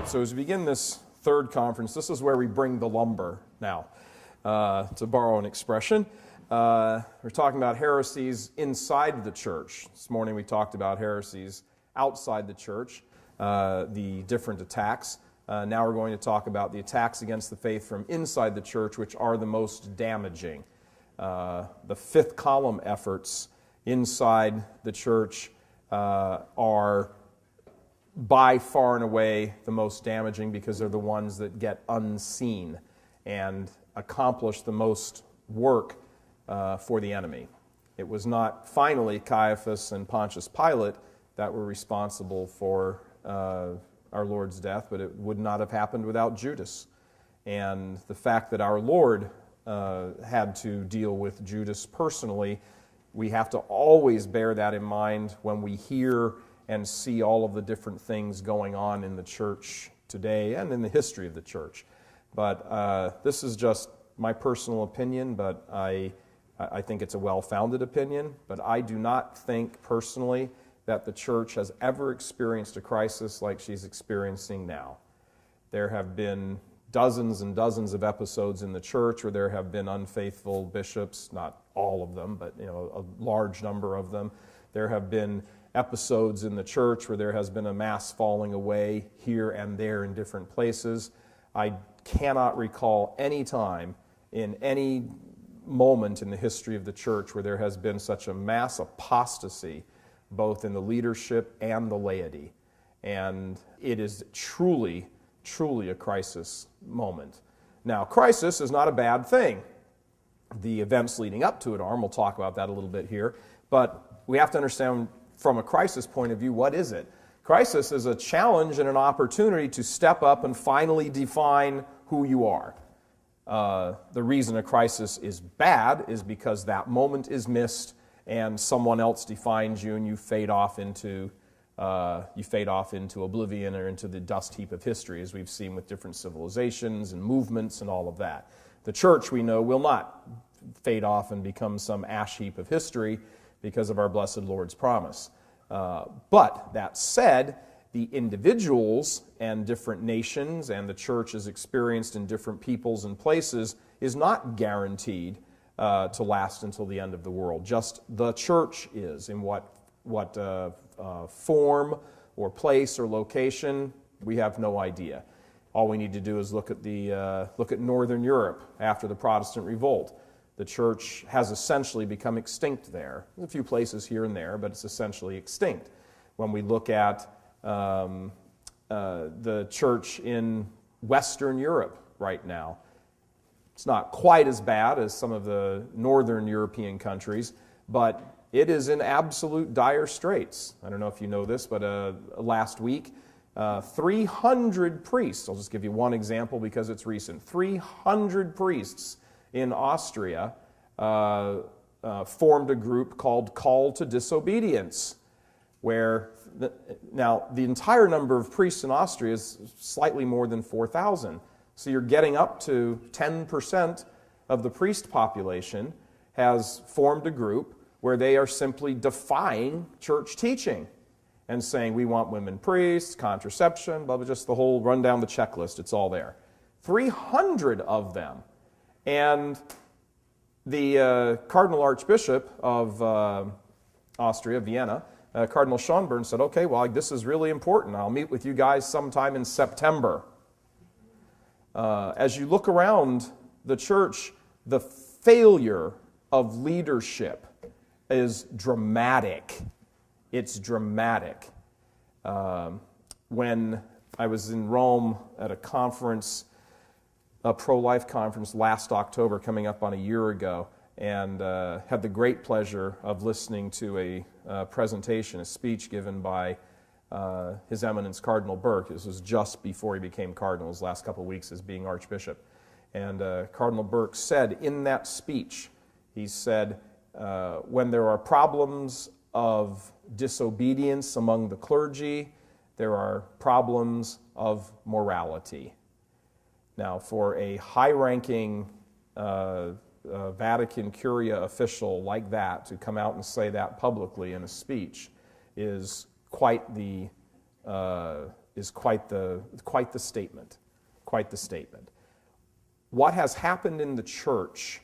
right, so as we begin this third conference, this is where we bring the lumber now, to borrow an expression. We're talking about heresies inside the church. This morning we talked about heresies outside the church, the different attacks. Now we're going to talk about the attacks against the faith from inside the church, which are the most damaging. The fifth column efforts inside the church are by far and away the most damaging because they're the ones that get unseen and accomplish the most work for the enemy. It was not finally Caiaphas and Pontius Pilate that were responsible for our Lord's death, but it would not have happened without Judas. And the fact that our Lord had to deal with Judas personally, we have to always bear that in mind when we hear and see all of the different things going on in the church today and in the history of the church. But this is just my personal opinion, but I think it's a well-founded opinion. But I do not think personally that the church has ever experienced a crisis like she's experiencing now. There have been dozens and dozens of episodes in the church where there have been unfaithful bishops, not all of them, but a large number of them. There have been episodes in the church where there has been a mass falling away here and there in different places. I cannot recall any time in any moment in the history of the church where there has been such a mass apostasy, both in the leadership and the laity. And it is truly, truly a crisis moment. Now, crisis is not a bad thing. The events leading up to it are, and we'll talk about that a little bit here, but we have to understand from a crisis point of view, what is it? Crisis is a challenge and an opportunity to step up and finally define who you are. The reason a crisis is bad is because that moment is missed and someone else defines you and you fade off into oblivion or into the dust heap of history, as we've seen with different civilizations and movements and all of that. The church, we know, will not fade off and become some ash heap of history because of our blessed Lord's promise. But that said, the individuals and different nations and the church is experienced in different peoples and places is not guaranteed to last until the end of the world. Just the church is. In what form or place or location, we have no idea. All we need to do is look at Northern Europe after the Protestant revolt. The church has essentially become extinct there. There's a few places here and there, but it's essentially extinct. When we look at the church in Western Europe right now, it's not quite as bad as some of the Northern European countries, but it is in absolute dire straits. I don't know if you know this, but last week, 300 priests, I'll just give you one example because it's recent, 300 priests in Austria formed a group called Call to Disobedience, where now the entire number of priests in Austria is slightly more than 4,000. So you're getting up to 10% of the priest population has formed a group where they are simply defying church teaching and saying we want women priests, contraception, blah, blah, just the whole run down the checklist. It's all there. 300 of them. And the Cardinal Archbishop of Austria, Vienna, Cardinal Schönborn said, okay, well, this is really important. I'll meet with you guys sometime in September. As you look around the church, the failure of leadership is dramatic. It's dramatic. When I was in Rome at a conference, a pro-life conference last October, coming up on a year ago, and had the great pleasure of listening to a presentation, a speech given by His Eminence Cardinal Burke. This was just before he became cardinal, his last couple of weeks as being archbishop. And Cardinal Burke said in that speech, he said, when there are problems of disobedience among the clergy, there are problems of morality. Now, for a high-ranking Vatican Curia official like that to come out and say that publicly in a speech is quite the quite the statement. Quite the statement. What has happened in the church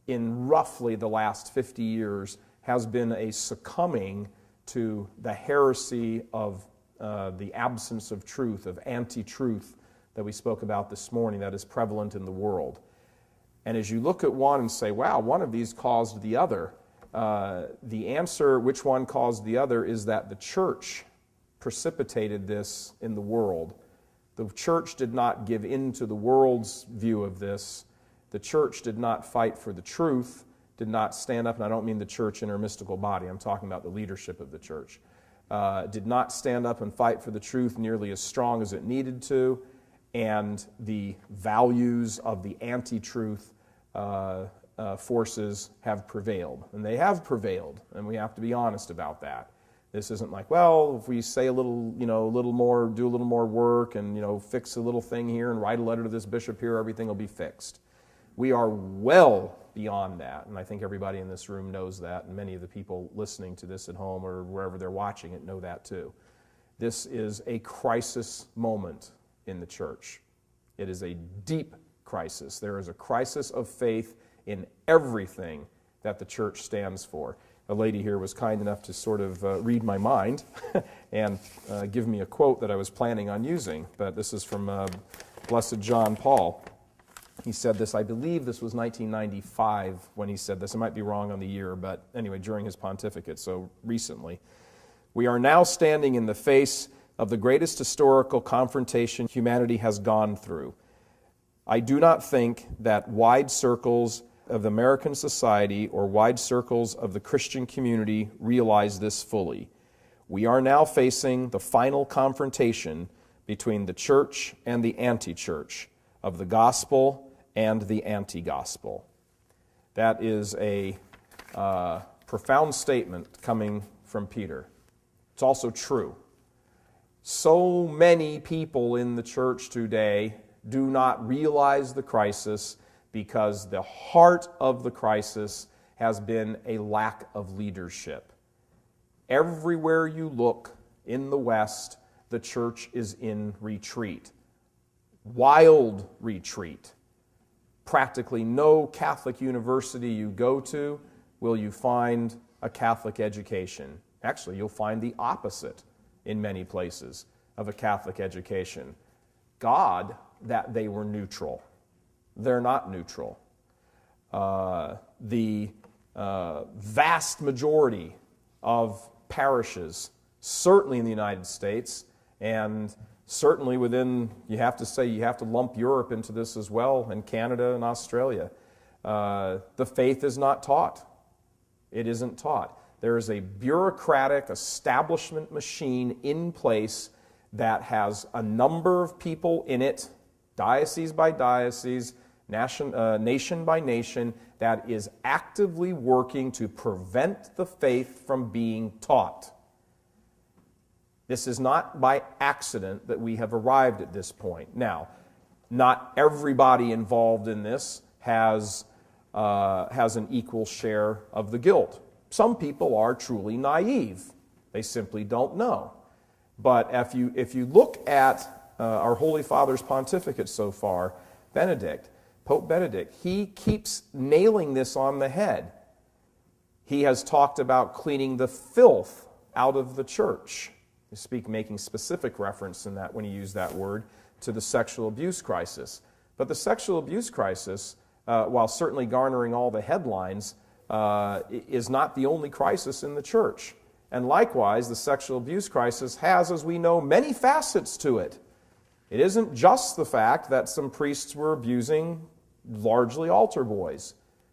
in roughly the last 50 years has been a succumbing to the heresy of the absence of truth, of anti-truth that we spoke about this morning that is prevalent in the world. And as you look at one and say, wow, one of these caused the other, the answer, which one caused the other, is that the church precipitated this in the world. The church did not give in to the world's view of this. The church did not fight for the truth, did not stand up, and I don't mean the church in her mystical body, I'm talking about the leadership of the church, did not stand up and fight for the truth nearly as strong as it needed to, and the values of the anti-truth forces have prevailed. And they have prevailed, and we have to be honest about that. This isn't like, well, if we say a little more, do a little more work, and fix a little thing here and write a letter to this bishop here, everything will be fixed. We are well beyond that, and I think everybody in this room knows that, and many of the people listening to this at home or wherever they're watching it know that too. This is a crisis moment in the church. It is a deep crisis. There is a crisis of faith in everything that the church stands for. A lady here was kind enough to sort of read my mind and give me a quote that I was planning on using, but this is from Blessed John Paul. He said this, I believe this was 1995 when he said this. I might be wrong on the year, but anyway, during his pontificate, so recently. We are now standing in the face of the greatest historical confrontation humanity has gone through. I do not think that wide circles of American society or wide circles of the Christian community realize this fully. We are now facing the final confrontation between the church and the anti-church, of the gospel and the anti-gospel. That is a profound statement coming from Peter. It's also true. So many people in the church today do not realize the crisis because the heart of the crisis has been a lack of leadership. Everywhere you look in the West, the church is in retreat. Wild retreat. Practically no Catholic university you go to will you find a Catholic education. Actually, you'll find the opposite in many places of a Catholic education. God, that they were neutral. They're not neutral. The vast majority of parishes, certainly in the United States, and certainly within, you have to lump Europe into this as well, and Canada and Australia. The faith is not taught. It isn't taught. There is a bureaucratic establishment machine in place that has a number of people in it, diocese by diocese, nation by nation, that is actively working to prevent the faith from being taught. This is not by accident that we have arrived at this point. Now, not everybody involved in this has an equal share of the guilt. Some people are truly naive. They simply don't know. But if you look at our Holy Father's pontificate so far, Pope Benedict, he keeps nailing this on the head. He has talked about cleaning the filth out of the church. Making specific reference in that when he used that word to the sexual abuse crisis. But the sexual abuse crisis, while certainly garnering all the headlines, is not the only crisis in the church. And likewise, the sexual abuse crisis has, as we know, many facets to it. It isn't just the fact that some priests were abusing largely altar boys.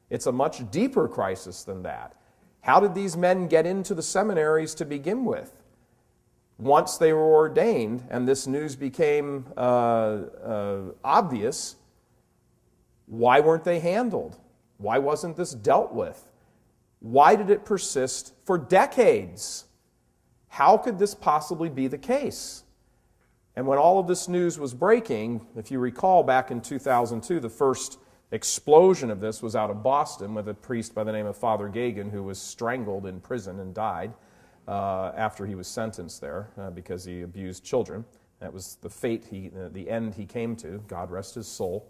It's a much deeper crisis than that. How did these men get into the seminaries to begin with? Once they were ordained and this news became obvious, why weren't they handled? Why wasn't this dealt with? Why did it persist for decades? How could this possibly be the case? And when all of this news was breaking, if you recall back in 2002, the first explosion of this was out of Boston with a priest by the name of Father Gagan who was strangled in prison and died after he was sentenced there because he abused children. That was the fate, the end he came to. God rest his soul.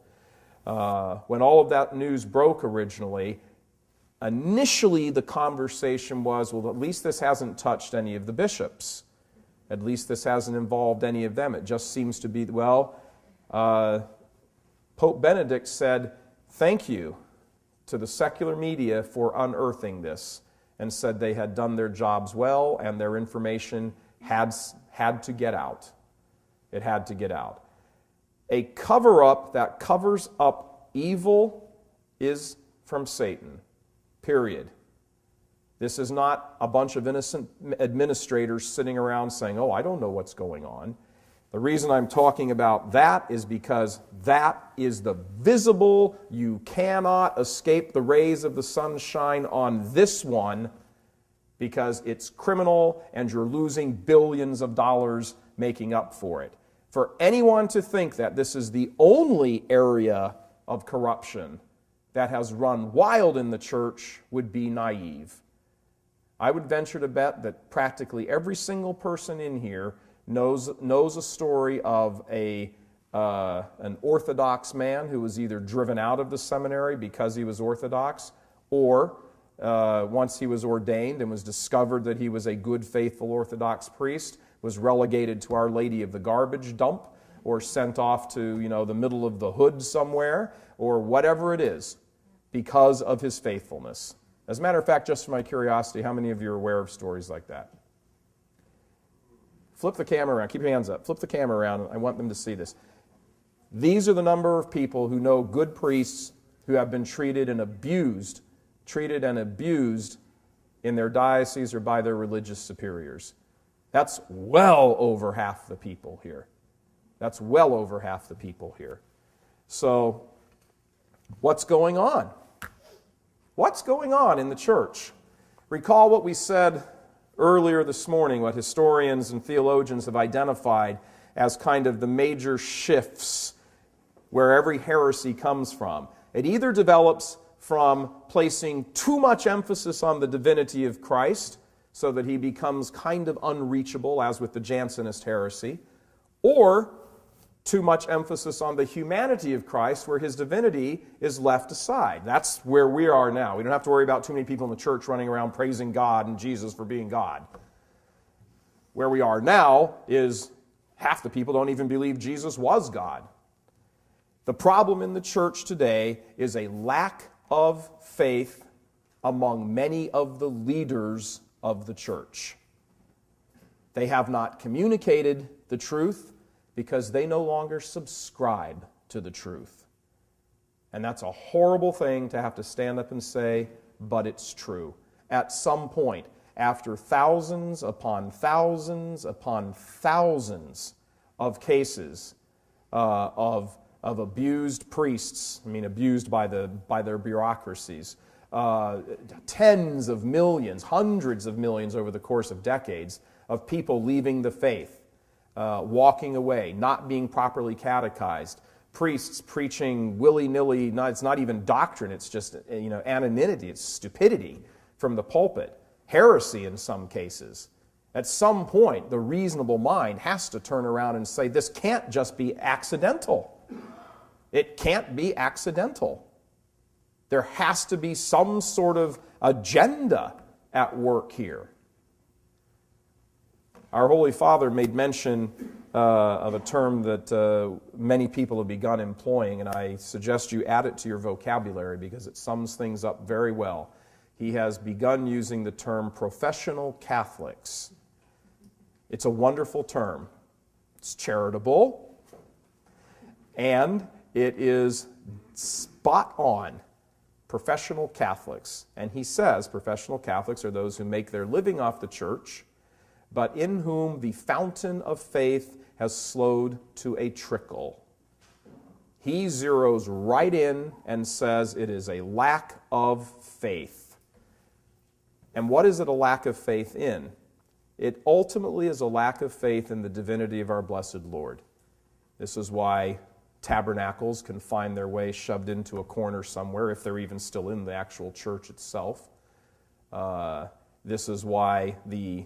When all of that news broke originally, initially the conversation was, well, at least this hasn't touched any of the bishops. At least this hasn't involved any of them. It just seems to be, well, Pope Benedict said, thank you to the secular media for unearthing this, and said they had done their jobs well and their information had to get out. It had to get out. A cover-up that covers up evil is from Satan, period. This is not a bunch of innocent administrators sitting around saying, oh, I don't know what's going on. The reason I'm talking about that is because that is the visible, you cannot escape the rays of the sunshine on this one because it's criminal and you're losing billions of dollars making up for it. For anyone to think that this is the only area of corruption that has run wild in the church would be naive. I would venture to bet that practically every single person in here knows a story of an Orthodox man who was either driven out of the seminary because he was Orthodox, or once he was ordained and was discovered that he was a good, faithful Orthodox priest, was relegated to Our Lady of the Garbage Dump, or sent off to, the middle of the hood somewhere, or whatever it is, because of his faithfulness. As a matter of fact, just for my curiosity, how many of you are aware of stories like that? Flip the camera around. Keep your hands up. Flip the camera around. I want them to see this. These are the number of people who know good priests who have been treated and abused in their diocese or by their religious superiors. That's well over half the people here. That's well over half the people here. So, what's going on? What's going on in the church? Recall what we said earlier this morning, what historians and theologians have identified as kind of the major shifts where every heresy comes from. It either develops from placing too much emphasis on the divinity of Christ so that he becomes kind of unreachable, as with the Jansenist heresy, or too much emphasis on the humanity of Christ where his divinity is left aside. That's where we are now. We don't have to worry about too many people in the church running around praising God and Jesus for being God. Where we are now is half the people don't even believe Jesus was God. The problem in the church today is a lack of faith among many of the leaders of the church. They have not communicated the truth because they no longer subscribe to the truth. And that's a horrible thing to have to stand up and say, but it's true. At some point, after thousands upon thousands upon thousands of cases of abused priests, abused by their bureaucracies, tens of millions, hundreds of millions over the course of decades of people leaving the faith, walking away, not being properly catechized, priests preaching willy-nilly, it's not even doctrine, it's just anonymity, it's stupidity from the pulpit, heresy in some cases. At some point, the reasonable mind has to turn around and say, this can't just be accidental. It can't be accidental. There has to be some sort of agenda at work here. Our Holy Father made mention of a term that many people have begun employing, and I suggest you add it to your vocabulary because it sums things up very well. He has begun using the term professional Catholics. It's a wonderful term. It's charitable, and it is spot on. Professional Catholics. And he says professional Catholics are those who make their living off the church, but in whom the fountain of faith has slowed to a trickle. He zeroes right in and says it is a lack of faith. And what is it a lack of faith in? It ultimately is a lack of faith in the divinity of our blessed Lord. This is why tabernacles can find their way shoved into a corner somewhere, if they're even still in the actual church itself. This is why the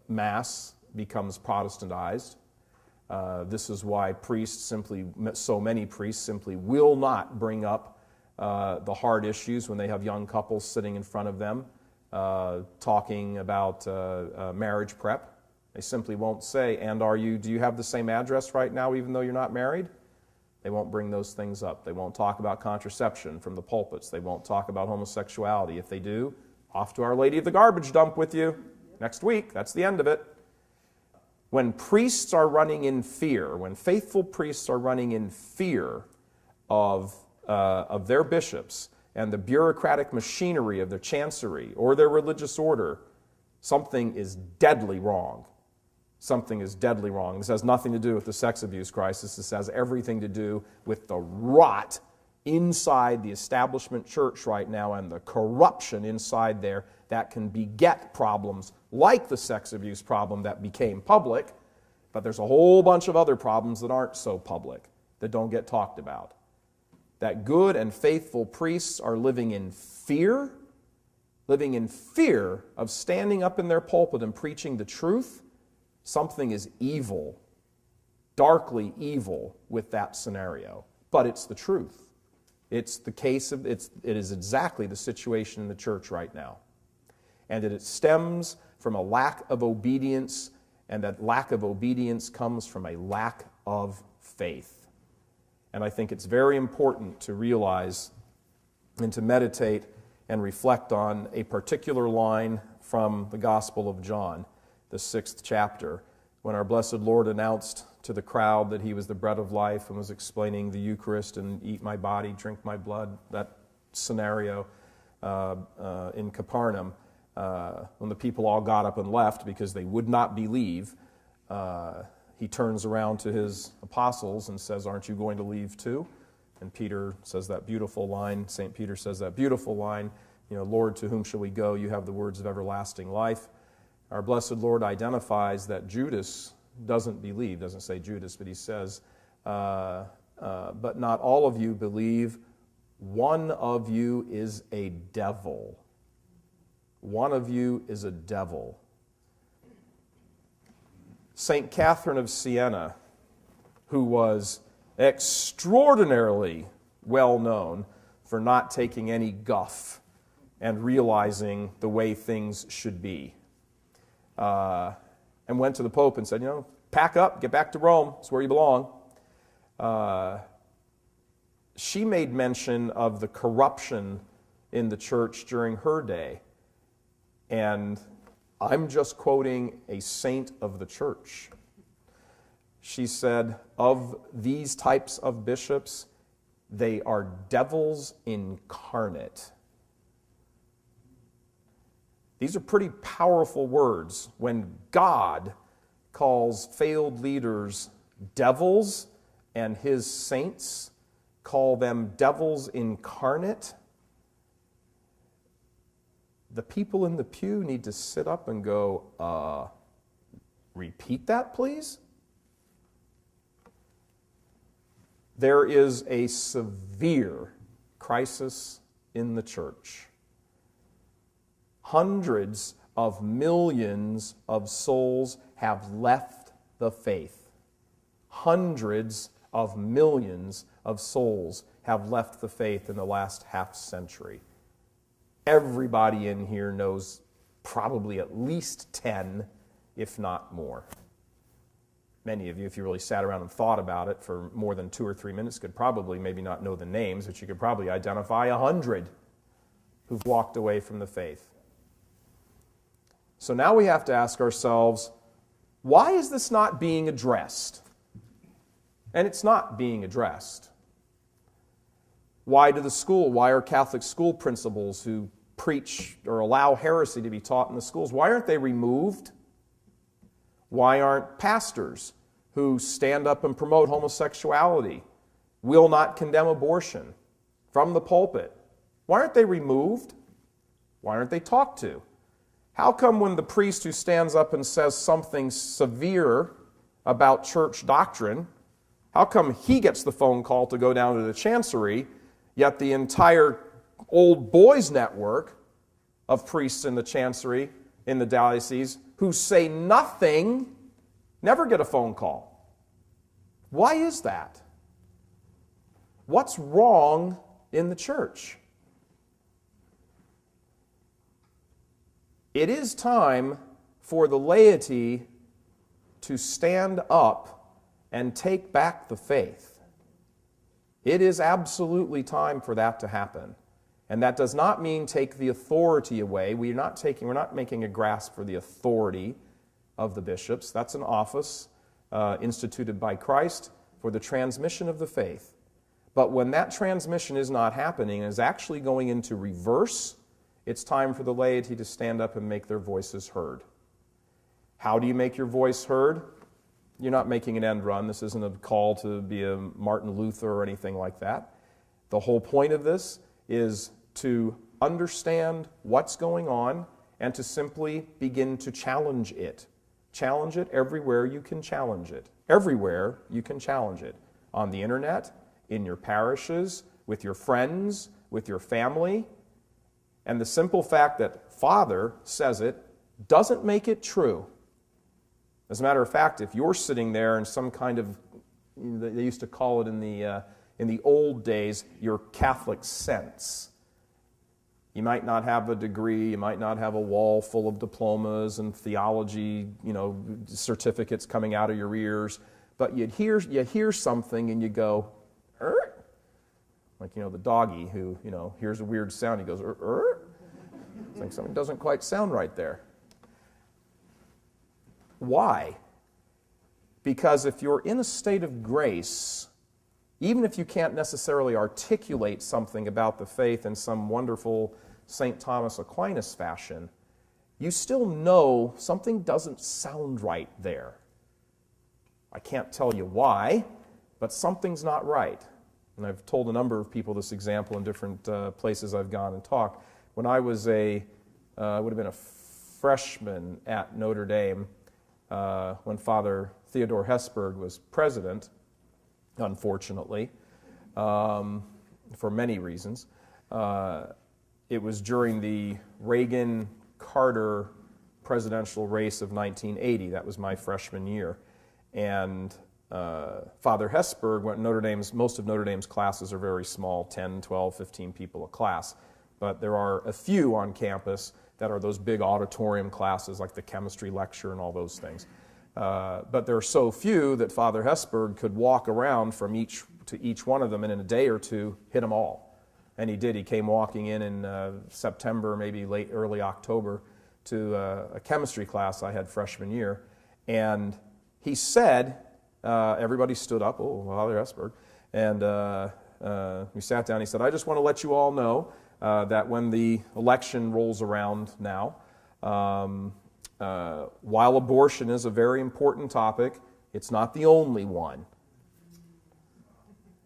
Mass becomes Protestantized. This is why so many priests simply will not bring up the hard issues when they have young couples sitting in front of them talking about marriage prep. They simply won't say, do you have the same address right now even though you're not married? They won't bring those things up. They won't talk about contraception from the pulpits. They won't talk about homosexuality. If they do, off to Our Lady of the Garbage Dump with you next week. That's the end of it. When priests are running in fear, when faithful priests are running in fear of their bishops and the bureaucratic machinery of their chancery or their religious order, something is deadly wrong. Something is deadly wrong. This has nothing to do with the sex abuse crisis. This has everything to do with the rot inside the establishment church right now and the corruption inside there that can beget problems like the sex abuse problem that became public, but there's a whole bunch of other problems that aren't so public, that don't get talked about. That good and faithful priests are living in fear of standing up in their pulpit and preaching the truth. Something is evil, darkly evil with that scenario. But it's the truth. It is exactly the situation in the church right now. And it stems from a lack of obedience, and that lack of obedience comes from a lack of faith. And I think it's very important to realize and to meditate and reflect on a particular line from the Gospel of John, the 6th chapter, when our blessed Lord announced to the crowd that he was the bread of life and was explaining the Eucharist and eat my body, drink my blood, that scenario in Capernaum. When the people all got up and left because they would not believe, he turns around to his apostles and says, "Aren't you going to leave too?" And Peter says that beautiful line, St. Peter says that beautiful line, "Lord, to whom shall we go? You have the words of everlasting life." Our blessed Lord identifies that Judas doesn't believe. Doesn't say Judas, but he says, but not all of you believe. One of you is a devil. One of you is a devil. St. Catherine of Siena, who was extraordinarily well known for not taking any guff and realizing the way things should be, and went to the Pope and said, pack up, get back to Rome, it's where you belong. She made mention of the corruption in the church during her day. And I'm just quoting a saint of the church. She said, of these types of bishops, they are devils incarnate. These are pretty powerful words. When God calls failed leaders devils and his saints call them devils incarnate, the people in the pew need to sit up and go, repeat that, please? There is a severe crisis in the church. Hundreds of millions of souls have left the faith. Hundreds of millions of souls have left the faith in the last half century. Everybody in here knows probably at least 10, if not more. Many of you, if you really sat around and thought about it for more than 2 or 3 minutes, could probably maybe not know the names, but you could probably identify 100 who've walked away from the faith. So now we have to ask ourselves, why is this not being addressed? And it's not being addressed. Why are Catholic school principals who preach or allow heresy to be taught in the schools, why aren't they removed? Why aren't pastors who stand up and promote homosexuality, will not condemn abortion from the pulpit, why aren't they removed? Why aren't they talked to? How come when the priest who stands up and says something severe about church doctrine, how come he gets the phone call to go down to the chancery, yet the entire old boys network of priests in the chancery, in the diocese, who say nothing, never get a phone call? Why is that? What's wrong in the church? It is time for the laity to stand up and take back the faith. It is absolutely time for that to happen. And that does not mean take the authority away. We're not making a grasp for the authority of the bishops. That's an office instituted by Christ for the transmission of the faith. But when that transmission is not happening and is actually going into reverse, it's time for the laity to stand up and make their voices heard. How do you make your voice heard? You're not making an end run. This isn't a call to be a Martin Luther or anything like that. The whole point of this is to understand what's going on and to simply begin to challenge it. Challenge it everywhere you can challenge it. Everywhere you can challenge it. On the internet, in your parishes, with your friends, with your family. And the simple fact that Father says it doesn't make it true. As a matter of fact, if you're sitting there in some kind of, they used to call it in the old days, your Catholic sense. You might not have a degree, you might not have a wall full of diplomas and theology, certificates coming out of your ears, but you hear something and you go, "Er?" Like, the doggy who, hears a weird sound, he goes, "Er, er?" It's like something doesn't quite sound right there. Why? Because if you're in a state of grace, even if you can't necessarily articulate something about the faith in some wonderful St. Thomas Aquinas fashion, you still know something doesn't sound right there. I can't tell you why, but something's not right. And I've told a number of people this example in different places I've gone and talked. When I was would have been a freshman at Notre Dame, when Father Theodore Hesburgh was president, unfortunately, for many reasons. It was during the Reagan-Carter presidential race of 1980. That was my freshman year. And Father Hesburgh most of Notre Dame's classes are very small, 10, 12, 15 people a class. But there are a few on campus that are those big auditorium classes like the chemistry lecture and all those things. But there are so few that Father Hesburgh could walk around from each one of them and in a day or two hit them all. And he did. He came walking in September, maybe early October, to a chemistry class I had freshman year. And he said, everybody stood up, Father Hesburgh, and we sat down. He said, "I just want to let you all know that when the election rolls around now, while abortion is a very important topic, it's not the only one.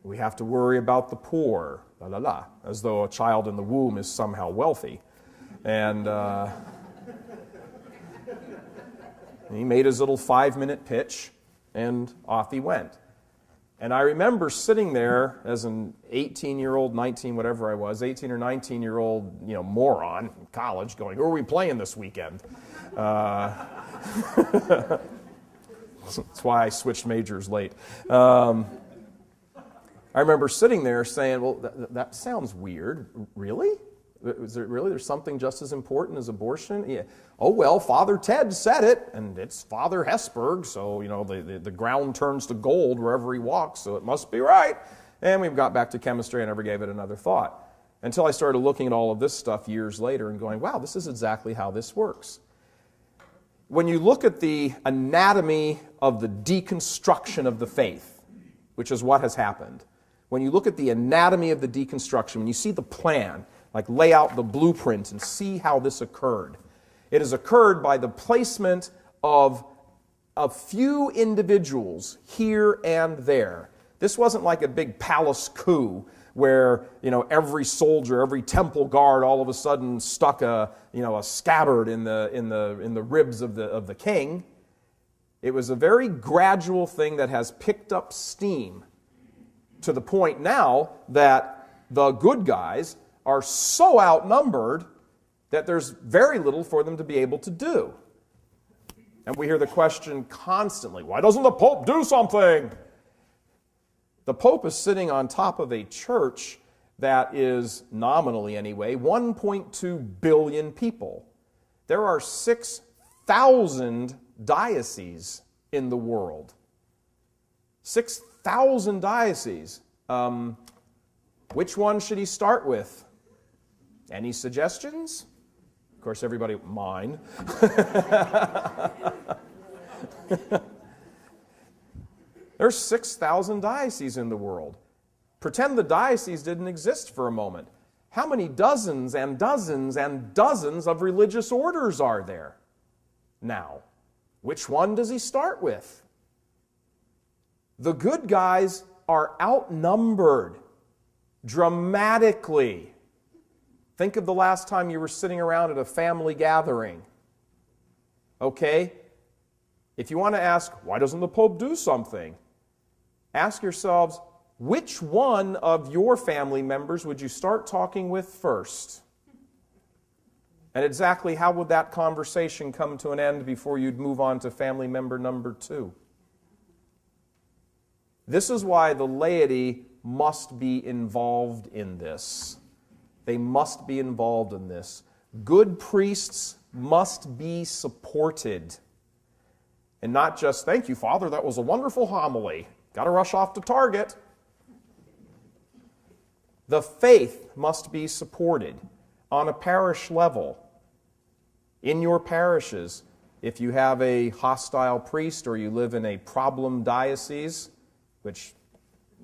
We have to worry about the poor, as though a child in the womb is somehow wealthy." And he made his little 5-minute pitch, and off he went. And I remember sitting there as an 18-year-old, 19, whatever I was, 18 or 19-year-old, moron in college going, "Who are we playing this weekend?" That's why I switched majors late. I remember sitting there saying, "Well, that sounds weird. Really? There's something just as important as abortion?" Yeah. "Oh, well, Father Ted said it, and it's Father Hesburgh, so, the ground turns to gold wherever he walks, so it must be right." And we got back to chemistry. I never gave it another thought until I started looking at all of this stuff years later and going, wow, this is exactly how this works. When you look at the anatomy of the deconstruction of the faith, which is what has happened, when you look at the anatomy of the deconstruction, when you see the plan, like lay out the blueprint and see how this occurred, it has occurred by the placement of a few individuals here and there. This wasn't like a big palace coup where, every soldier, every temple guard all of a sudden stuck a scabbard in the ribs of the king. It was a very gradual thing that has picked up steam to the point now that the good guys are so outnumbered that there's very little for them to be able to do. And we hear the question constantly, why doesn't the Pope do something? The Pope is sitting on top of a church that is, nominally anyway, 1.2 billion people. There are 6,000 dioceses in the world. 6,000 dioceses. Which one should he start with? Any suggestions? Of course, everybody, mine. There's 6,000 dioceses in the world. Pretend the diocese didn't exist for a moment. How many dozens and dozens and dozens of religious orders are there now? Which one does he start with? The good guys are outnumbered dramatically. Think of the last time you were sitting around at a family gathering. Okay? If you want to ask, why doesn't the Pope do something? Ask yourselves, which one of your family members would you start talking with first? And exactly how would that conversation come to an end before you'd move on to family member number 2? This is why the laity must be involved in this. They must be involved in this. Good priests must be supported. And not just, thank you, Father, that was a wonderful homily. Got to rush off to Target. The faith must be supported on a parish level. In your parishes, if you have a hostile priest or you live in a problem diocese, which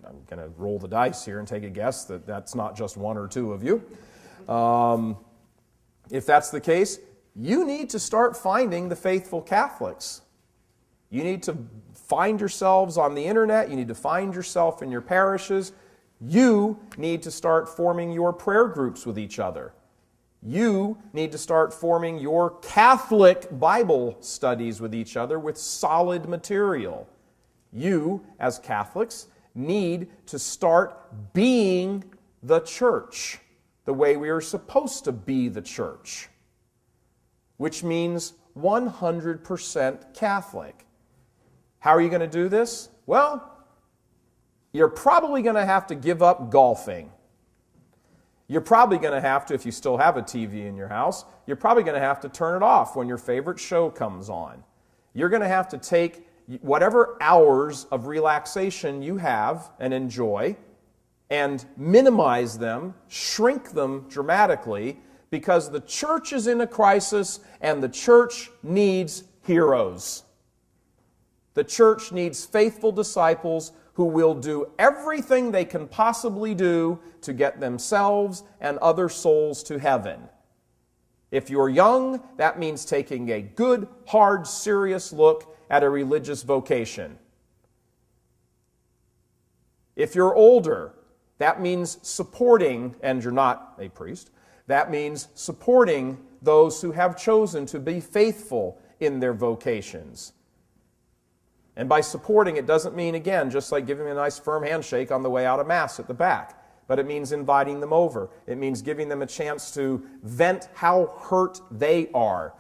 I'm going to roll the dice here and take a guess that that's not just one or two of you. If that's the case, you need to start finding the faithful Catholics. You need to find yourselves on the internet. You need to find yourself in your parishes. You need to start forming your prayer groups with each other. You need to start forming your Catholic Bible studies with each other with solid material. You, as Catholics, need to start being the church the way we are supposed to be the church, which means 100% Catholic. How are you going to do this? Well, you're probably going to have to give up golfing. You're probably going to have to, if you still have a TV in your house, you're probably going to have to turn it off when your favorite show comes on. You're going to have to take whatever hours of relaxation you have and enjoy and minimize them, shrink them dramatically, because the church is in a crisis and the church needs heroes. The church needs faithful disciples who will do everything they can possibly do to get themselves and other souls to heaven. If you're young, that means taking a good, hard, serious look at a religious vocation. If you're older, that means supporting, and you're not a priest, that means supporting those who have chosen to be faithful in their vocations. And by supporting, it doesn't mean, again, just like giving them a nice firm handshake on the way out of Mass at the back. But it means inviting them over. It means giving them a chance to vent how hurt they are.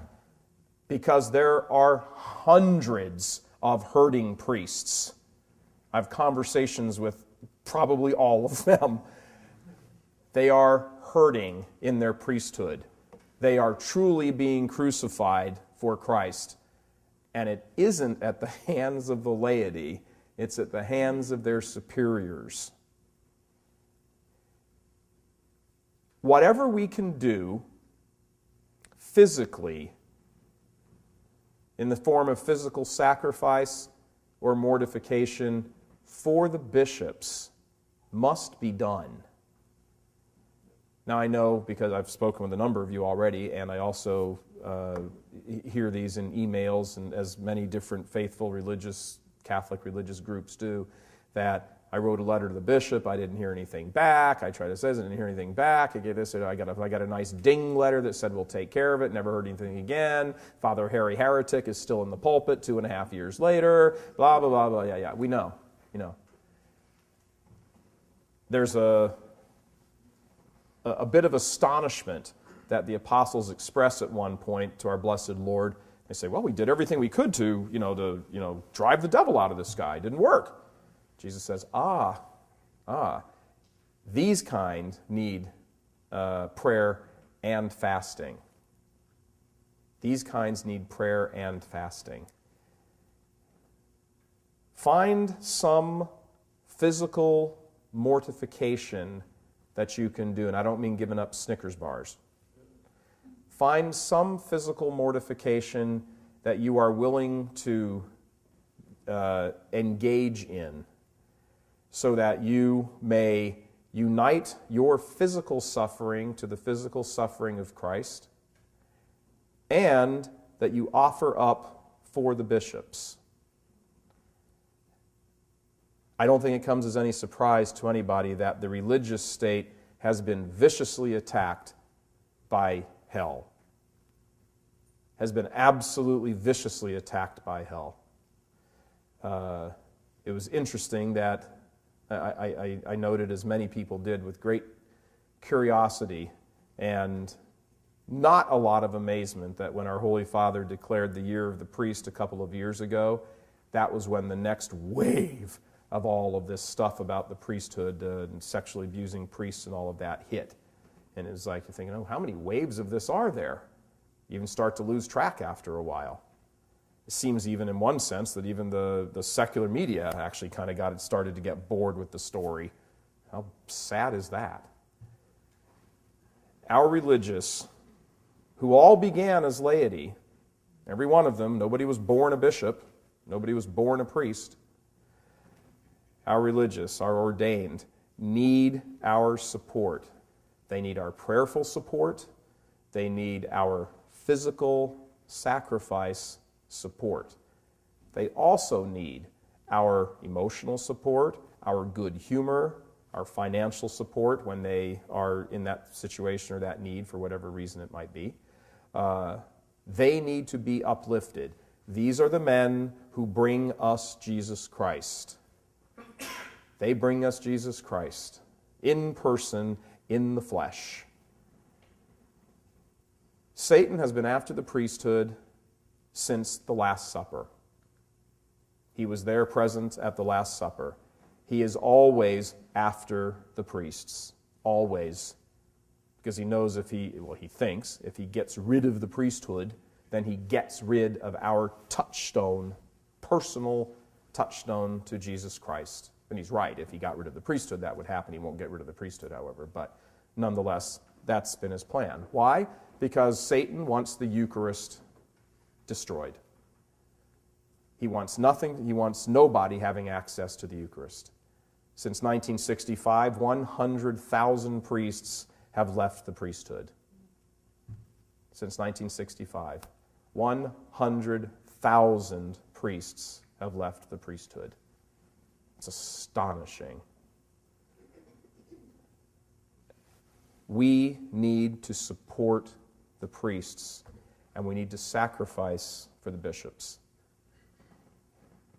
Because there are hundreds of hurting priests. I have conversations with probably all of them. They are hurting in their priesthood. They are truly being crucified for Christ. And it isn't at the hands of the laity, it's at the hands of their superiors. Whatever we can do physically, in the form of physical sacrifice or mortification for the bishops, must be done. Now I know, because I've spoken with a number of you already, and I also hear these in emails, and as many different faithful Catholic religious groups do, that I wrote a letter to the bishop, I didn't hear anything back, I tried to say, I didn't hear anything back, I got a nice ding letter that said we'll take care of it, never heard anything again, Father Harry Heretic is still in the pulpit 2.5 years later, blah, blah, blah, blah, yeah, we know, There's a bit of astonishment that the apostles express at one point to our blessed Lord. They say, well, we did everything we could to drive the devil out of this guy. It didn't work. Jesus says, These kind need prayer and fasting. These kinds need prayer and fasting. Find some physical mortification that you can do, and I don't mean giving up Snickers bars. Find some physical mortification that you are willing to engage in so that you may unite your physical suffering to the physical suffering of Christ, and that you offer up for the bishops. I don't think it comes as any surprise to anybody that the religious state has been viciously attacked by hell. Has been absolutely viciously attacked by hell. It was interesting that I noted, as many people did, with great curiosity and not a lot of amazement, that when our Holy Father declared the year of the priest a couple of years ago, that was when the next wave of all of this stuff about the priesthood and sexually abusing priests and all of that hit. And it was like you're thinking, oh, how many waves of this are there? You even start to lose track after a while. It seems even in one sense that even the secular media actually kind of started to get bored with the story. How sad is that? Our religious, who all began as laity, every one of them, nobody was born a bishop, nobody was born a priest. Our religious, our ordained, need our support. They need our prayerful support. They need our physical sacrifice support. They also need our emotional support, our good humor, our financial support when they are in that situation or that need for whatever reason it might be. They need to be uplifted. These are the men who bring us Jesus Christ. They bring us Jesus Christ in person, in the flesh. Satan has been after the priesthood since the Last Supper. He was there present at the Last Supper. He is always after the priests, always. Because he knows he thinks if he gets rid of the priesthood, then he gets rid of our touchstone, personal touchstone to Jesus Christ. And he's right. If he got rid of the priesthood, that would happen. He won't get rid of the priesthood, however. But nonetheless, that's been his plan. Why? Because Satan wants the Eucharist destroyed. He wants nothing, he wants nobody having access to the Eucharist. Since 1965, 100,000 priests have left the priesthood. Since 1965, 100,000 priests have left the priesthood. It's astonishing. We need to support the priests, and we need to sacrifice for the bishops.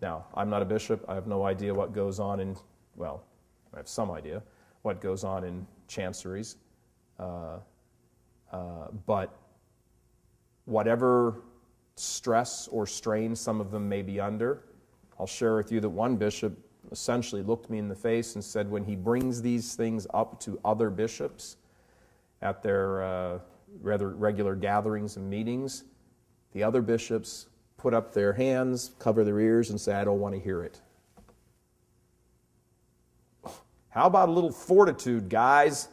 Now, I'm not a bishop. I have no idea what goes on I have some idea what goes on in chanceries. But whatever stress or strain some of them may be under, I'll share with you that one bishop essentially looked me in the face and said when he brings these things up to other bishops at their rather regular gatherings and meetings, the other bishops put up their hands, cover their ears, and say, I don't want to hear it. How about a little fortitude, guys?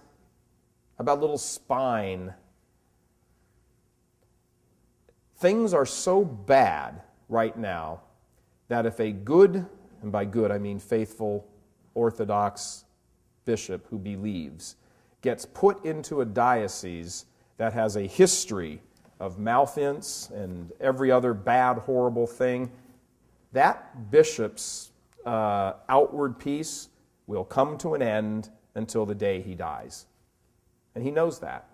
How about a little spine? Things are so bad right now that if a good, and by good I mean faithful, Orthodox bishop who believes, gets put into a diocese that has a history of malfeasance and every other bad, horrible thing, that bishop's outward peace will come to an end until the day he dies. And he knows that.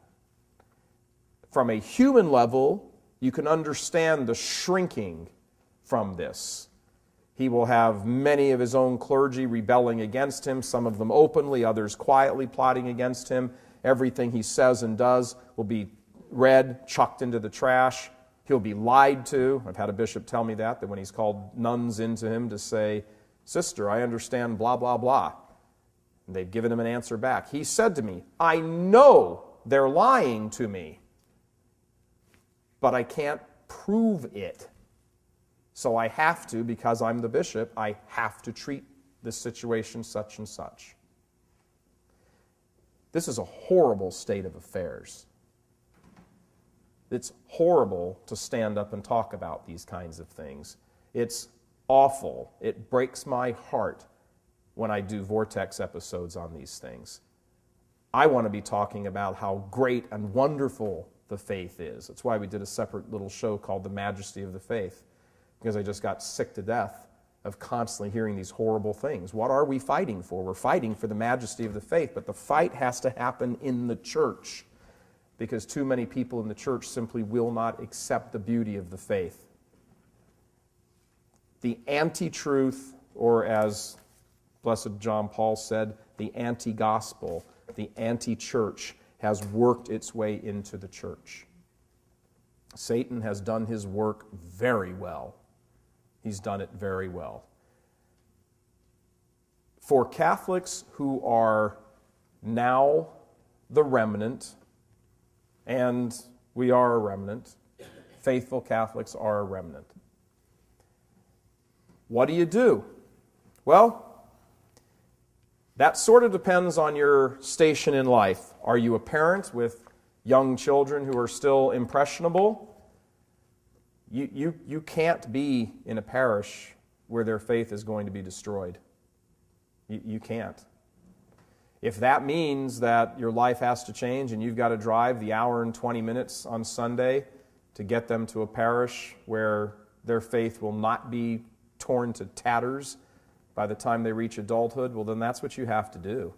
From a human level, you can understand the shrinking from this. He will have many of his own clergy rebelling against him, some of them openly, others quietly plotting against him. Everything he says and does will be read, chucked into the trash. He'll be lied to. I've had a bishop tell me that when he's called nuns into him to say, Sister, I understand blah, blah, blah. And they've given him an answer back. He said to me, I know they're lying to me, but I can't prove it. So I have to, because I'm the bishop, I have to treat this situation such and such. This is a horrible state of affairs. It's horrible to stand up and talk about these kinds of things. It's awful. It breaks my heart when I do Vortex episodes on these things. I want to be talking about how great and wonderful the faith is. That's why we did a separate little show called The Majesty of the Faith, because I just got sick to death of constantly hearing these horrible things. What are we fighting for? We're fighting for the majesty of the faith, but the fight has to happen in the church, because too many people in the church simply will not accept the beauty of the faith. The anti-truth, or as Blessed John Paul said, the anti-gospel, the anti-church, has worked its way into the church. Satan has done his work very well. He's done it very well. For Catholics who are now the remnant, and we are a remnant, faithful Catholics are a remnant. What do? Well, that sort of depends on your station in life. Are you a parent with young children who are still impressionable? You can't be in a parish where their faith is going to be destroyed. You can't. If that means that your life has to change and you've got to drive the hour and 20 minutes on Sunday to get them to a parish where their faith will not be torn to tatters by the time they reach adulthood, well, then that's what you have to do.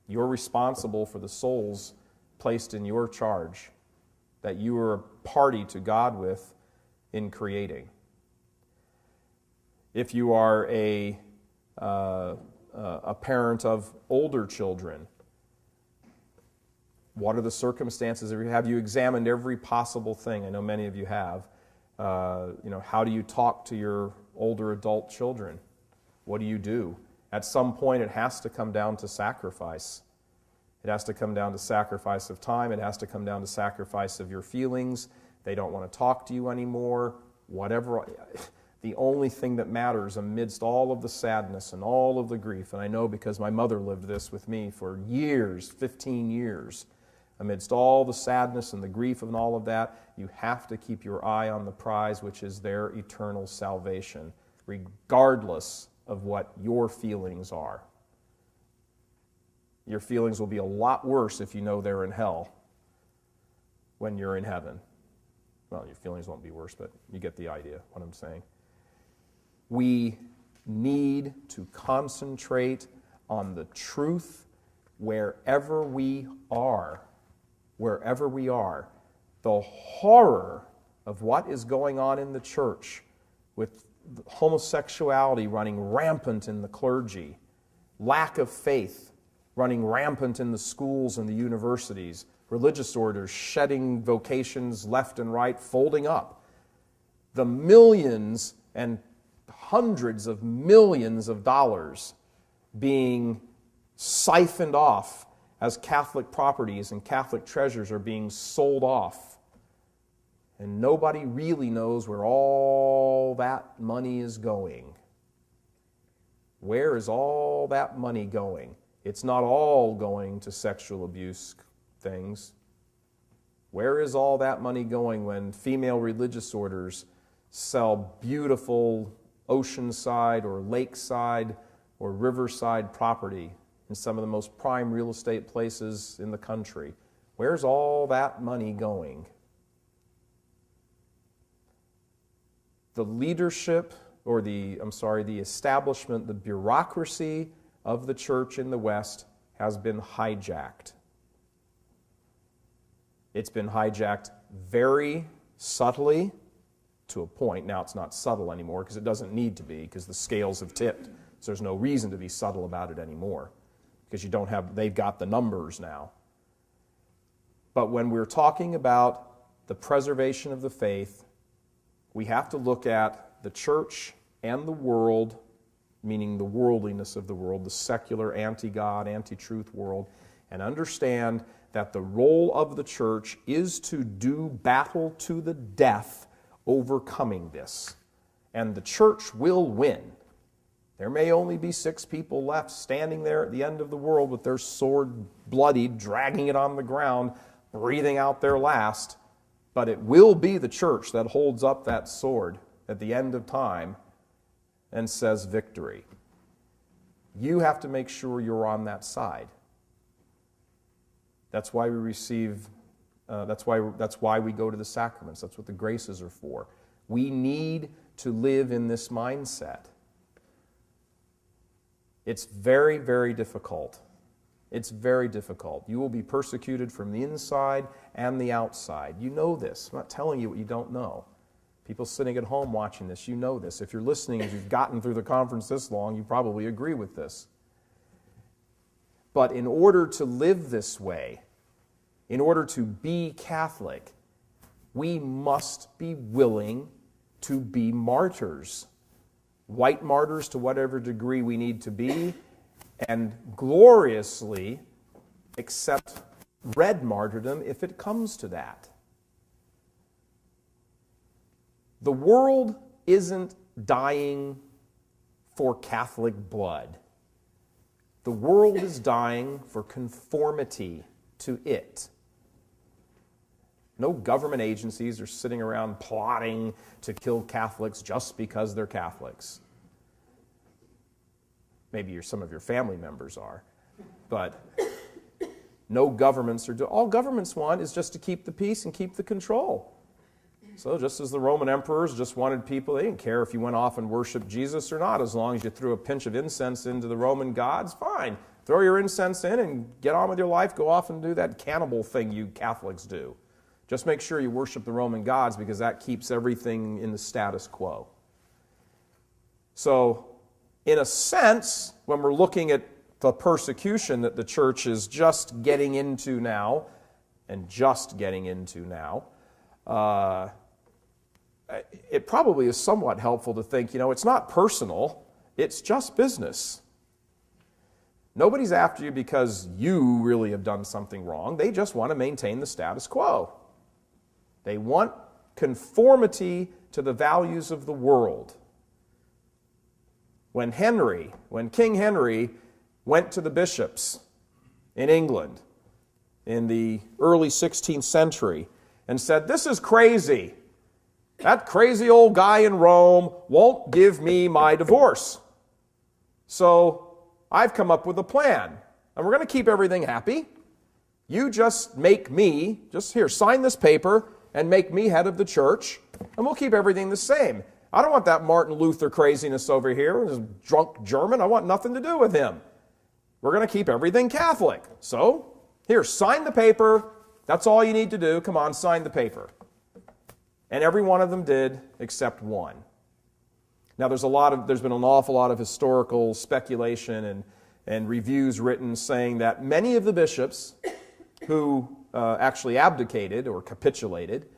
You're responsible for the souls placed in your charge that you are a party to God with in creating. If you are a parent of older children, what are the circumstances? Have you examined every possible thing? I know many of you have. How do you talk to your older adult children? What do? At some point, it has to come down to sacrifice. It has to come down to sacrifice of time. It has to come down to sacrifice of your feelings. They don't want to talk to you anymore. Whatever. The only thing that matters amidst all of the sadness and all of the grief, and I know because my mother lived this with me for years, 15 years, amidst all the sadness and the grief and all of that, you have to keep your eye on the prize, which is their eternal salvation, regardless of what your feelings are. Your feelings will be a lot worse if you know they're in hell when you're in heaven. Well, your feelings won't be worse, but you get the idea, what I'm saying. We need to concentrate on the truth wherever we are. Wherever we are. The horror of what is going on in the church with homosexuality running rampant in the clergy, lack of faith running rampant in the schools and the universities, religious orders shedding vocations left and right, folding up. The millions and hundreds of millions of dollars being siphoned off as Catholic properties and Catholic treasures are being sold off. And nobody really knows where all that money is going. Where is all that money going? It's not all going to sexual abuse things. Where is all that money going when female religious orders sell beautiful oceanside or lakeside or riverside property in some of the most prime real estate places in the country? Where's all that money going? The leadership, or the establishment, the bureaucracy of the church in the West has been hijacked. It's been hijacked very subtly to a point. Now it's not subtle anymore because it doesn't need to be, because the scales have tipped. So there's no reason to be subtle about it anymore because they've got the numbers now. But when we're talking about the preservation of the faith, we have to look at the church and the world meaning the worldliness of the world, the secular, anti-God, anti-truth world, and understand that the role of the church is to do battle to the death, overcoming this. And the church will win. There may only be 6 people left standing there at the end of the world with their sword bloodied, dragging it on the ground, breathing out their last, but it will be the church that holds up that sword at the end of time and says victory. You have to make sure you're on that side. That's why we receive, that's why we go to the sacraments. That's what the graces are for. We need to live in this mindset. It's very, very difficult. It's very difficult. You will be persecuted from the inside and the outside. You know this. I'm not telling you what you don't know. People sitting at home watching this, you know this. If you're listening, if you've gotten through the conference this long, you probably agree with this. But in order to live this way, in order to be Catholic, we must be willing to be martyrs. White martyrs to whatever degree we need to be, and gloriously accept red martyrdom if it comes to that. The world isn't dying for Catholic blood. The world is dying for conformity to it. No government agencies are sitting around plotting to kill Catholics just because they're Catholics. Maybe some of your family members are, but no governments are all governments want is just to keep the peace and keep the control. So just as the Roman emperors just wanted people, they didn't care if you went off and worshiped Jesus or not, as long as you threw a pinch of incense into the Roman gods, fine. Throw your incense in and get on with your life, go off and do that cannibal thing you Catholics do. Just make sure you worship the Roman gods, because that keeps everything in the status quo. So, in a sense, when we're looking at the persecution that the church is just getting into now, it probably is somewhat helpful to think, it's not personal, it's just business. Nobody's after you because you really have done something wrong. They just want to maintain the status quo. They want conformity to the values of the world. When King Henry went to the bishops in England in the early 16th century and said, "This is crazy. That crazy old guy in Rome won't give me my divorce. So I've come up with a plan, and we're going to keep everything happy. You just make me, sign this paper, and make me head of the church, and we'll keep everything the same. I don't want that Martin Luther craziness over here, this drunk German. I want nothing to do with him. We're going to keep everything Catholic. So, here, sign the paper. That's all you need to do. Come on, sign the paper." And every one of them did, except one. Now, there's been an awful lot of historical speculation and reviews written saying that many of the bishops who actually abdicated or capitulated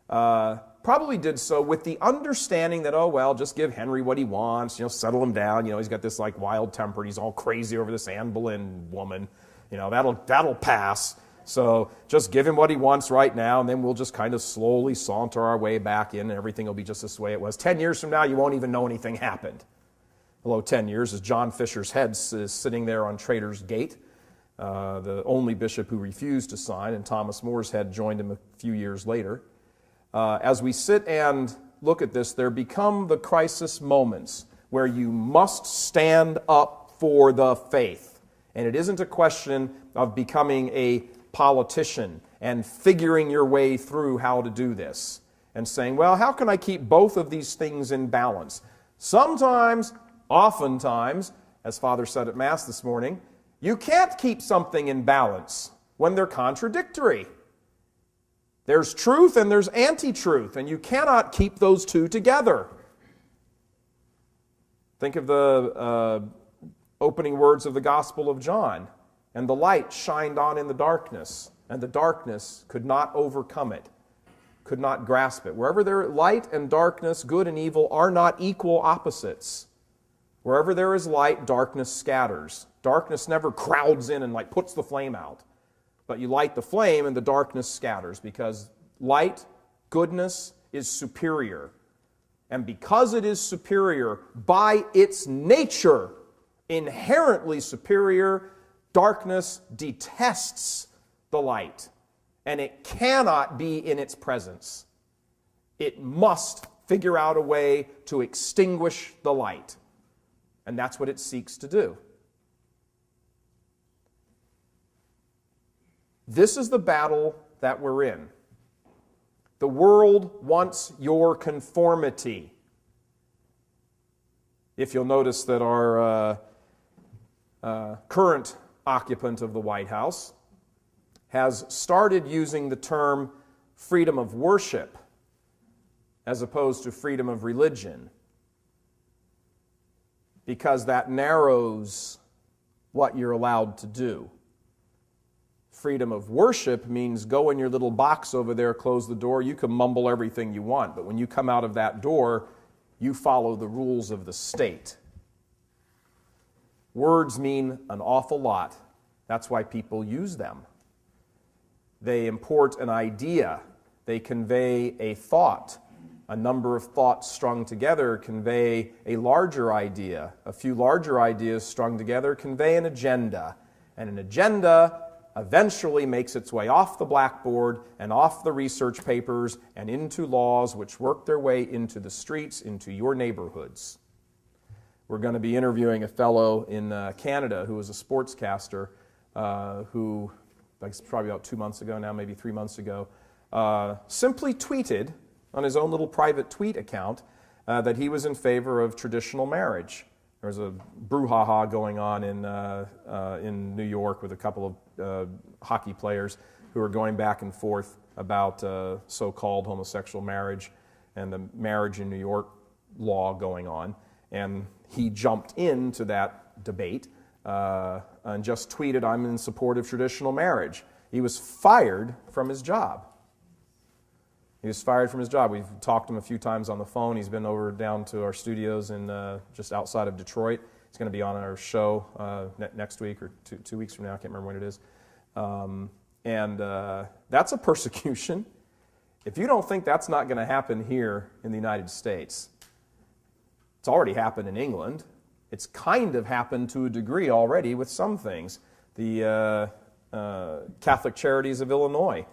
probably did so with the understanding that, just give Henry what he wants, settle him down. He's got this wild temper. He's all crazy over this Anne Boleyn woman. That'll pass. So just give him what he wants right now, and then we'll just kind of slowly saunter our way back in, and everything will be just this way it was. 10 years from now, you won't even know anything happened. Although 10 years, as John Fisher's head is sitting there on Traitor's Gate, the only bishop who refused to sign, and Thomas More's head joined him a few years later. As we sit and look at this, there become the crisis moments where you must stand up for the faith. And it isn't a question of becoming a politician and figuring your way through how to do this and saying, well, how can I keep both of these things in balance? Sometimes, oftentimes, as Father said at Mass this morning, you can't keep something in balance when they're contradictory. There's truth and there's anti-truth, and you cannot keep those two together. Think of the opening words of the Gospel of John. "And the light shined on in the darkness, and the darkness could not overcome it," could not grasp it. Wherever there light and darkness, good and evil, are not equal opposites. Wherever there is light, darkness scatters. Darkness never crowds in and puts the flame out. But you light the flame and the darkness scatters because light, goodness, is superior. And because it is superior, by its nature, inherently superior, darkness detests the light. And it cannot be in its presence. It must figure out a way to extinguish the light. And that's what it seeks to do. This is the battle that we're in. The world wants your conformity. If you'll notice that our current occupant of the White House has started using the term freedom of worship as opposed to freedom of religion, because that narrows what you're allowed to do. Freedom of worship means go in your little box over there, close the door, you can mumble everything you want, but when you come out of that door, you follow the rules of the state. Words mean an awful lot. That's why people use them. They import an idea. They convey a thought. A number of thoughts strung together convey a larger idea. A few larger ideas strung together convey an agenda. And an agenda eventually makes its way off the blackboard and off the research papers and into laws which work their way into the streets, into your neighborhoods. We're going to be interviewing a fellow in Canada who was a sportscaster who, probably about 2 months ago now, maybe 3 months ago, simply tweeted on his own little private tweet account that he was in favor of traditional marriage. There was a brouhaha going on in New York with a couple of hockey players who were going back and forth about so-called homosexual marriage and the marriage in New York law going on. And he jumped into that debate and just tweeted, "I'm in support of traditional marriage." He was fired from his job. We've talked to him a few times on the phone. He's been over down to our studios in just outside of Detroit. He's going to be on our show next week or two weeks from now. I can't remember when it is. That's a persecution. If you don't think that's not going to happen here in the United States, it's already happened in England. It's kind of happened to a degree already with some things. The Catholic Charities of Illinois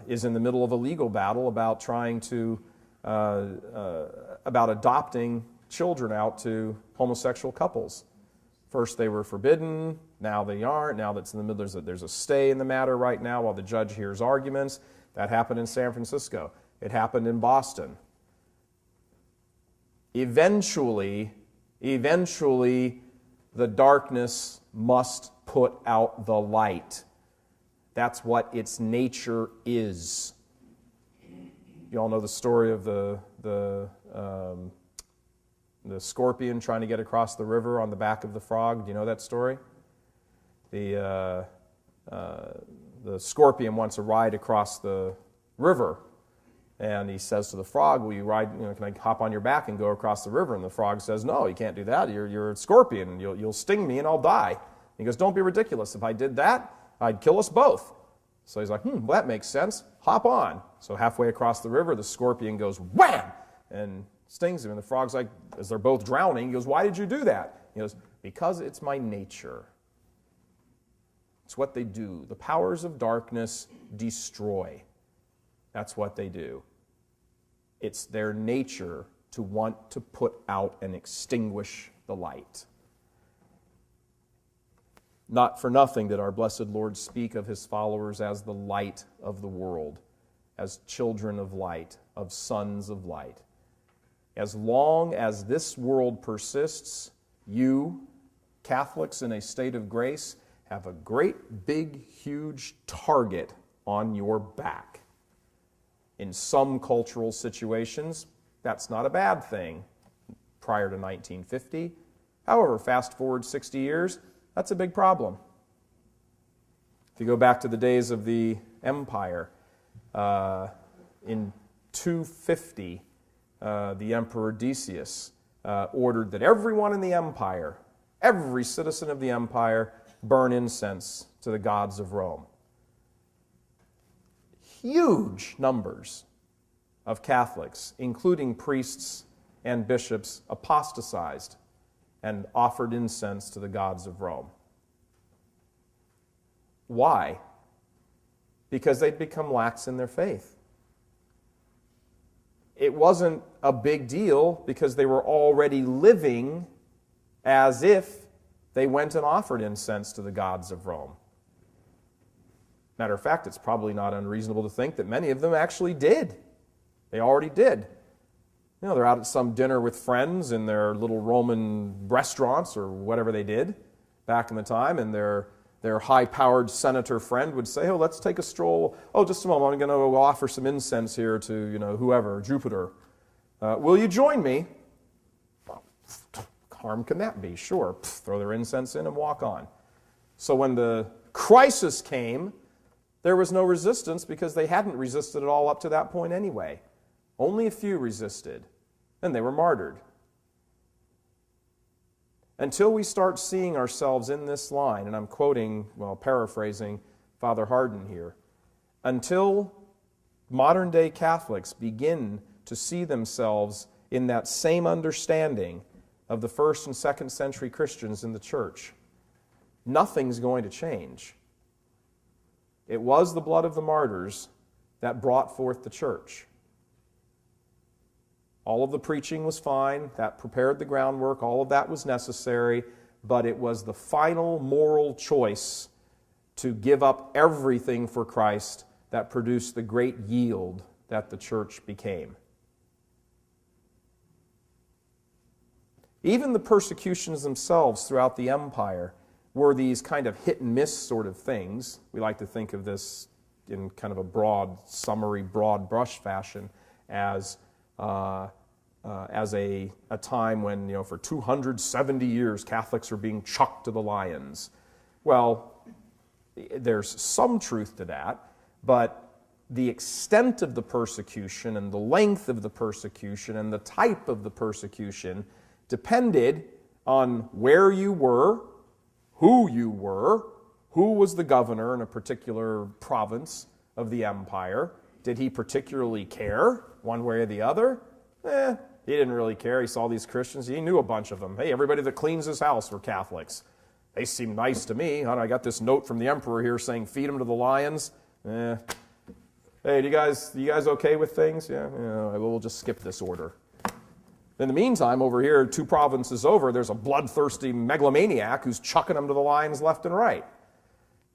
is in the middle of a legal battle about trying to about adopting children out to homosexual couples. First they were forbidden, now they aren't. Now that's in the middle. There's a stay in the matter right now while the judge hears arguments. That happened in San Francisco. It happened in Boston. Eventually, the darkness must put out the light. That's what its nature is. You all know the story of the scorpion trying to get across the river on the back of the frog. Do you know that story? The scorpion wants a ride across the river, and he says to the frog, "Will you ride? Can I hop on your back and go across the river?" And the frog says, "No, you can't do that. You're a scorpion. You'll sting me, and I'll die." He goes, "Don't be ridiculous. If I did that, I'd kill us both." So he's like, well, that makes sense. Hop on. So halfway across the river, the scorpion goes, wham, and stings him. And the frog's like, as they're both drowning, he goes, "Why did you do that?" He goes, "Because it's my nature." It's what they do. The powers of darkness destroy. That's what they do. It's their nature to want to put out and extinguish the light. Not for nothing did our blessed Lord speak of his followers as the light of the world, as children of light, of sons of light. As long as this world persists, you, Catholics in a state of grace, have a great, big, huge target on your back. In some cultural situations, that's not a bad thing prior to 1950. However, fast forward 60 years, that's a big problem. If you go back to the days of the empire, in 250, the Emperor Decius ordered that everyone in the empire, every citizen of the empire, burn incense to the gods of Rome. Huge numbers of Catholics, including priests and bishops, apostatized and offered incense to the gods of Rome. Why? Because they'd become lax in their faith. It wasn't a big deal because they were already living as if they went and offered incense to the gods of Rome. Matter of fact, it's probably not unreasonable to think that many of them actually did. They already did. They're out at some dinner with friends in their little Roman restaurants or whatever they did back in the time, and their high-powered senator friend would say, let's take a stroll. Just a moment, I'm going to offer some incense here to, whoever, Jupiter. Will you join me? Well, harm can that be? Sure. Throw their incense in and walk on. So when the crisis came, there was no resistance because they hadn't resisted at all up to that point anyway. Only a few resisted, and they were martyred. Until we start seeing ourselves in this line, and I'm paraphrasing Father Hardin here, until modern-day Catholics begin to see themselves in that same understanding of the first and second century Christians in the church, nothing's going to change. It was the blood of the martyrs that brought forth the church. All of the preaching was fine. That prepared the groundwork. All of that was necessary. But it was the final moral choice to give up everything for Christ that produced the great yield that the church became. Even the persecutions themselves throughout the empire were these kind of hit-and-miss sort of things. We like to think of this in kind of a broad, summary, broad brush fashion as a time when, for 270 years, Catholics were being chucked to the lions. Well, there's some truth to that, but the extent of the persecution and the length of the persecution and the type of the persecution depended on where you were, who was the governor in a particular province of the empire. Did he particularly care one way or the other? He didn't really care. He saw these Christians. He knew a bunch of them. Hey, everybody that cleans his house were Catholics. They seem nice to me. I got this note from the emperor here saying, feed them to the lions. Hey, you guys okay with things? Yeah, we'll just skip this order. In the meantime, over here, 2 provinces over, there's a bloodthirsty megalomaniac who's chucking them to the lions left and right.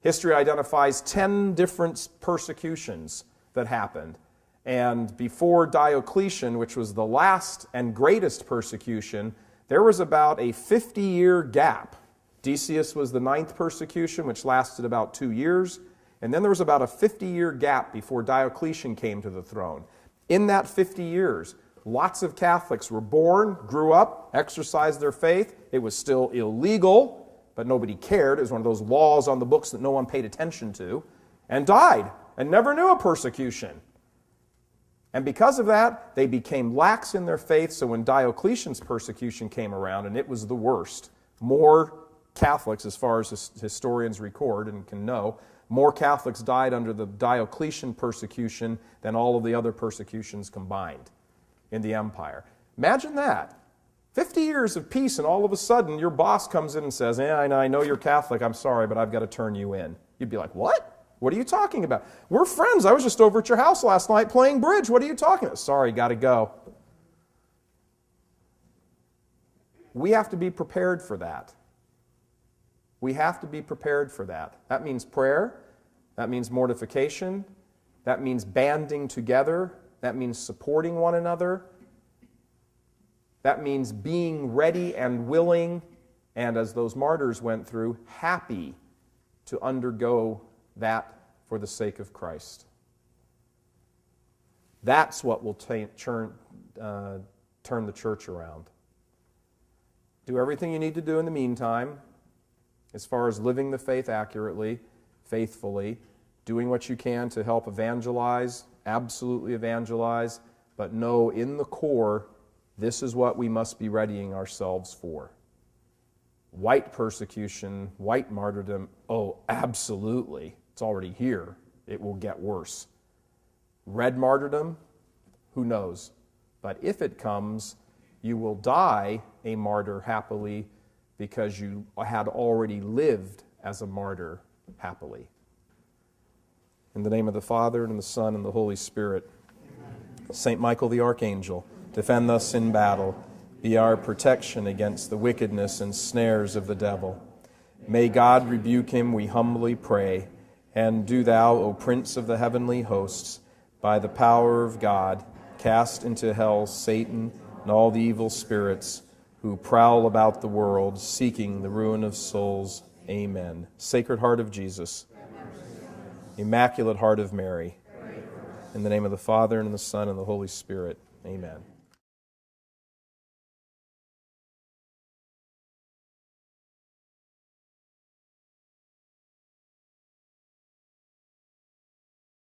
History identifies 10 different persecutions that happened. And before Diocletian, which was the last and greatest persecution, there was about a 50-year gap. Decius was the 9th persecution, which lasted about 2 years. And then there was about a 50-year gap before Diocletian came to the throne. In that 50 years, lots of Catholics were born, grew up, exercised their faith. It was still illegal, but nobody cared. It was one of those laws on the books that no one paid attention to, and died and never knew a persecution. And because of that, they became lax in their faith, so when Diocletian's persecution came around, and it was the worst, more Catholics, as far as historians record and can know, more Catholics died under the Diocletian persecution than all of the other persecutions combined in the empire. Imagine that. 50 years of peace, and all of a sudden your boss comes in and says, I know you're Catholic, I'm sorry, but I've got to turn you in. You'd be like, what? What are you talking about? We're friends. I was just over at your house last night playing bridge. What are you talking about? Sorry, got to go. We have to be prepared for that. We have to be prepared for that. That means prayer. That means mortification. That means banding together. That means supporting one another. That means being ready and willing, and as those martyrs went through, happy to undergo that for the sake of Christ. That's what will turn the church around. Do everything you need to do in the meantime, as far as living the faith accurately, faithfully, doing what you can to help evangelize, absolutely evangelize, but know in the core This is what we must be readying ourselves for. White persecution, white martyrdom, oh, absolutely. It's already here. It will get worse. Red martyrdom, who knows? But if it comes, you will die a martyr happily because you had already lived as a martyr happily. In the name of the Father, and the Son, and the Holy Spirit. Amen. Saint Michael the Archangel, defend us in battle. Be our protection against the wickedness and snares of the devil. May God rebuke him, we humbly pray. And do thou, O Prince of the heavenly hosts, by the power of God, cast into hell Satan and all the evil spirits who prowl about the world, seeking the ruin of souls. Amen. Sacred Heart of Jesus, Immaculate Heart of Mary, in the name of the Father, and the Son, and the Holy Spirit. Amen.